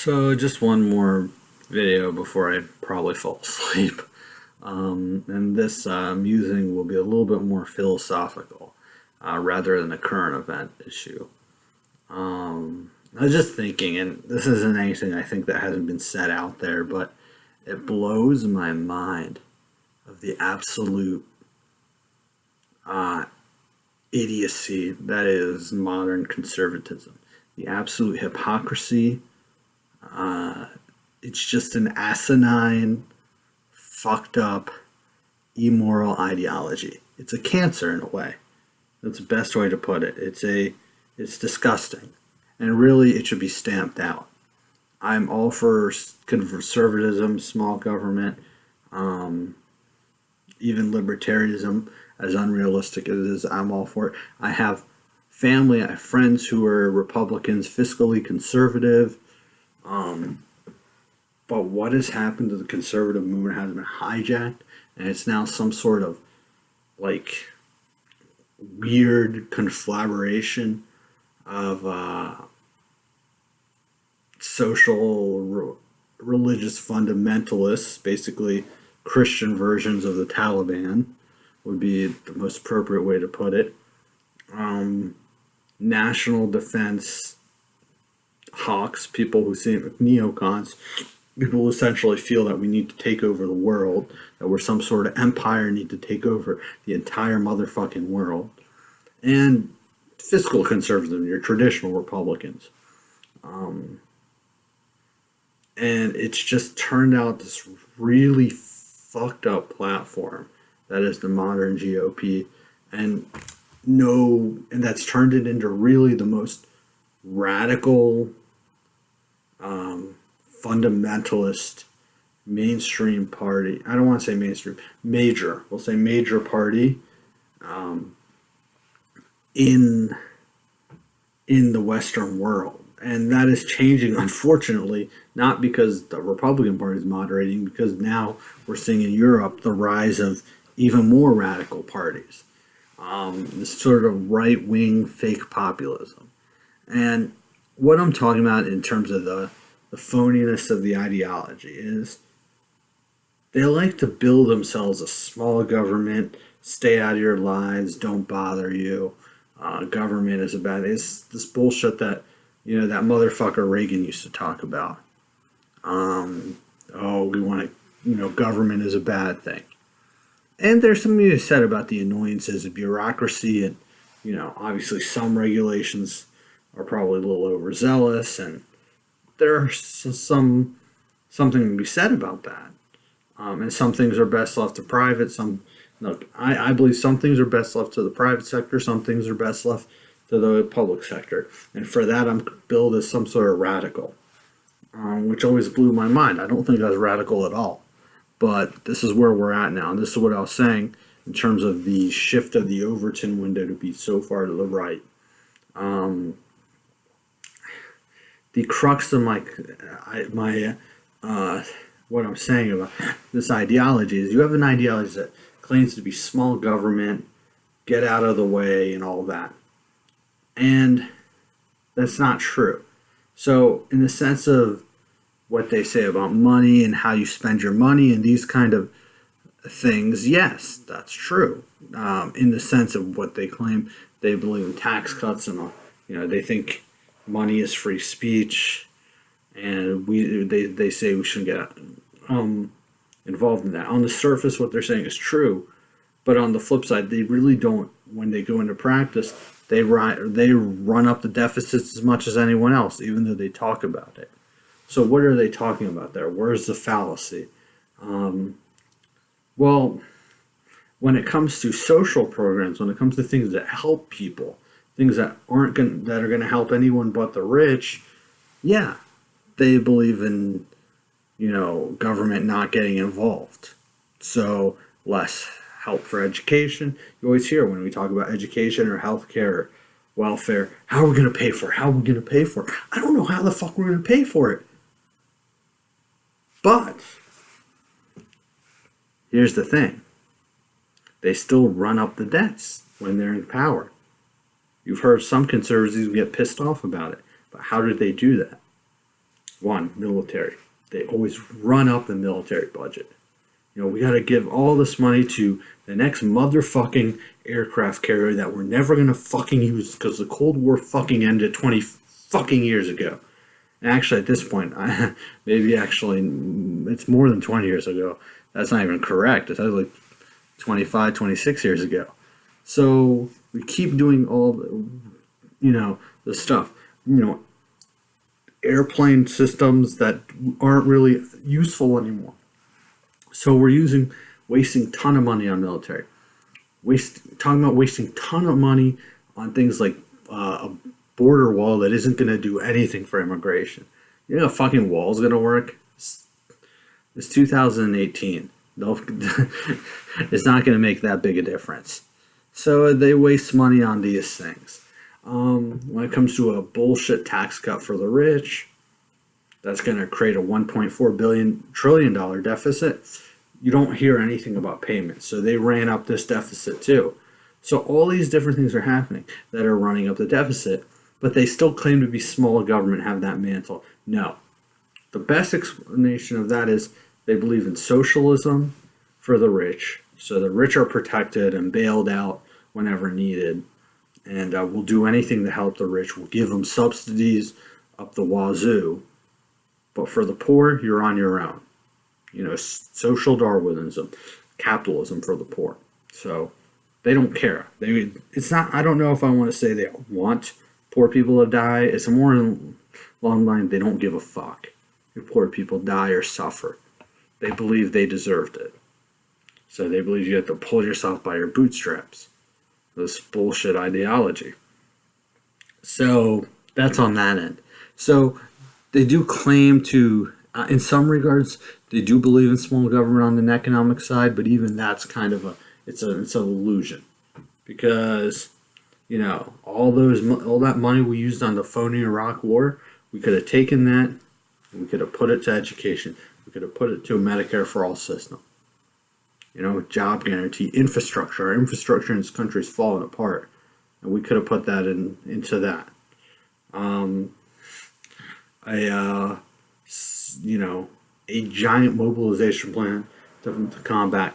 So just one more video before I probably fall asleep. And this musing will be a little bit more philosophical rather than a current event issue. I was just thinking, and this isn't anything I think that hasn't been said out there, but it blows my mind of the absolute idiocy that is modern conservatism, the absolute hypocrisy. It's just an asinine, fucked up, immoral ideology. It's a cancer in a way. That's the best way to put it. It's disgusting, and really it should be stamped out. I'm all for conservatism, small government, even libertarianism, as unrealistic as it is. I'm all for it. I have family, I have friends who are Republicans, fiscally conservative. But what has happened to the conservative movement has been hijacked, and it's now some sort of like weird conflagration of social religious fundamentalists, basically Christian versions of the Taliban, would be the most appropriate way to put it. National defense hawks, people who seem neocons, people who essentially feel that we need to take over the world, that we're some sort of empire, need to take over the entire motherfucking world, and fiscal conservatism, your traditional Republicans. And it's just turned out this really fucked up platform that is the modern GOP, and that's turned it into really the most radical, fundamentalist mainstream party. I don't want to say mainstream, major. We'll say major party in the Western world. And that is changing, unfortunately, not because the Republican Party is moderating, because now we're seeing in Europe the rise of even more radical parties. This sort of right-wing fake populism. And what I'm talking about in terms of the phoniness of the ideology is they like to build themselves a small government, stay out of your lives, don't bother you. Government is it's this bullshit that that motherfucker Reagan used to talk about. We want to, government is a bad thing. And there's something to be said about the annoyances of bureaucracy, and obviously some regulations are probably a little overzealous, and there's something to be said about that. And some things are best left to private. I believe some things are best left to the private sector. Some things are best left to the public sector. And for that, I'm billed as some sort of radical, which always blew my mind. I don't think I was radical at all. But this is where we're at now. And this is what I was saying in terms of the shift of the Overton window to be so far to the right. The crux of what I'm saying about this ideology is you have an ideology that claims to be small government, get out of the way, and all that. And that's not true. So in the sense of what they say about money and how you spend your money and these kind of things, yes, that's true. In the sense of what they claim, they believe in tax cuts, and they think money is free speech, and they say we shouldn't get involved in that. On the surface, what they're saying is true, but on the flip side, they really don't. When they go into practice, they run up the deficits as much as anyone else, even though they talk about it. So what are they talking about there? Where's the fallacy? Well, when it comes to social programs, when it comes to things that help people, things that are going to help anyone but the rich, yeah, they believe in government not getting involved. So less help for education. You always hear when we talk about education or healthcare or welfare, how are we going to pay for it? How are we going to pay for it? I don't know how the fuck we're going to pay for it. But here's the thing. They still run up the debts when they're in power. You've heard some conservatives get pissed off about it. But how did they do that? One, military. They always run up the military budget. We got to give all this money to the next motherfucking aircraft carrier that we're never going to fucking use because the Cold War fucking ended 20 fucking years ago. And actually, at this point, maybe actually it's more than 20 years ago. That's not even correct. It's like 25, 26 years ago. So we keep doing all the stuff. Airplane systems that aren't really useful anymore. So we're wasting ton of money on military. Talking about wasting ton of money on things like a border wall that isn't going to do anything for immigration. A fucking wall's going to work? It's 2018. It's not going to make that big a difference. So they waste money on these things. When it comes to a bullshit tax cut for the rich, that's going to create a $1.4 trillion deficit. You don't hear anything about payments. So they ran up this deficit too. So all these different things are happening that are running up the deficit, but they still claim to be small government, have that mantle. No. The best explanation of that is they believe in socialism for the rich. So the rich are protected and bailed out whenever needed. And we'll do anything to help the rich. We'll give them subsidies up the wazoo. But for the poor, you're on your own. Social Darwinism, capitalism for the poor. So they don't care. It's not. I don't know if I want to say they want poor people to die. It's more along the line they don't give a fuck if poor people die or suffer. They believe they deserved it. So they believe you have to pull yourself by your bootstraps. This bullshit ideology. So that's on that end. So they do claim to, in some regards, they do believe in small government on an economic side, but even that's kind of it's an illusion, because all that money we used on the phony Iraq War, we could have taken that and we could have put it to education. We could have put it to a Medicare for all system. Job guarantee, infrastructure. Our infrastructure in this country is falling apart, and we could have put that into that. A giant mobilization plan to combat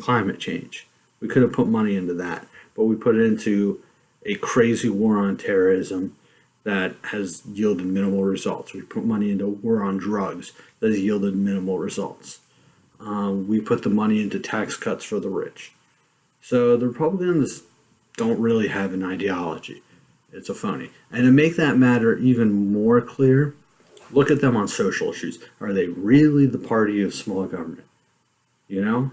climate change. We could have put money into that, but we put it into a crazy war on terrorism that has yielded minimal results. We put money into war on drugs that has yielded minimal results. We put the money into tax cuts for the rich. So the Republicans don't really have an ideology. It's a phony. And to make that matter even more clear, look at them on social issues. Are they really the party of small government? No.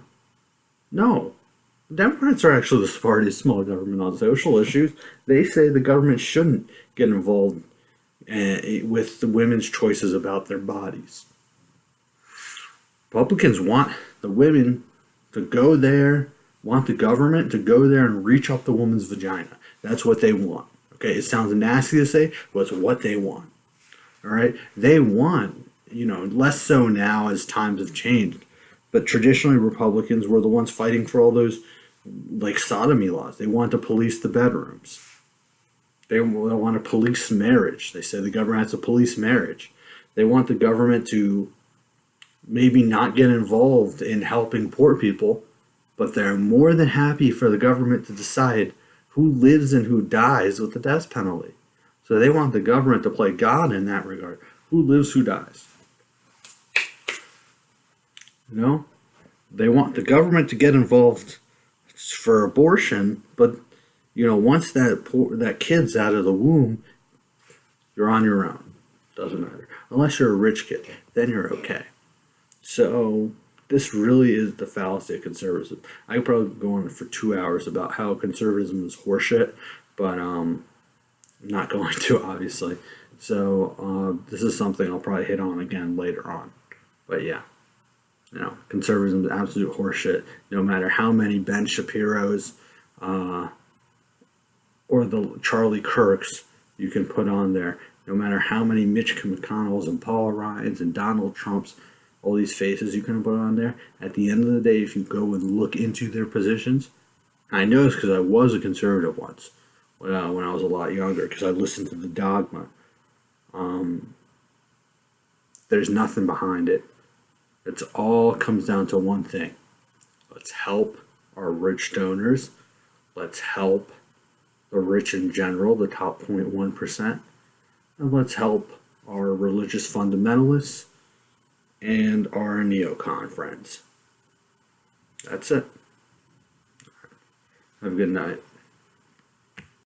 Democrats are actually the party of small government on social issues. They say the government shouldn't get involved with the women's choices about their bodies. Republicans want the women to go there, want the government to go there and reach up the woman's vagina. That's what they want. Okay, it sounds nasty to say, but it's what they want. All right, they want, less so now as times have changed, but traditionally Republicans were the ones fighting for all those, like, sodomy laws. They want to police the bedrooms. They want to police marriage. They say the government has to police marriage. They want the government to maybe not get involved in helping poor people, but they're more than happy for the government to decide who lives and who dies with the death penalty. So they want the government to play God in that regard. Who lives, who dies. They want the government to get involved for abortion, but once that kid's out of the womb, you're on your own. Doesn't matter. Unless you're a rich kid, then you're okay. So this really is the fallacy of conservatism. I could probably go on for 2 hours about how conservatism is horseshit, but I'm not going to, obviously. So this is something I'll probably hit on again later on. But yeah, conservatism is absolute horseshit. No matter how many Ben Shapiro's or the Charlie Kirks you can put on there, no matter how many Mitch McConnells and Paul Ryans and Donald Trumps, all these faces you can put on there, at the end of the day, if you go and look into their positions, I know this because I was a conservative once when I was a lot younger, because I listened to the dogma. There's nothing behind it. It's all comes down to one thing. Let's help our rich donors. Let's help the rich in general, the top 0.1%. And let's help our religious fundamentalists and our neocon friends. That's it. Have a good night.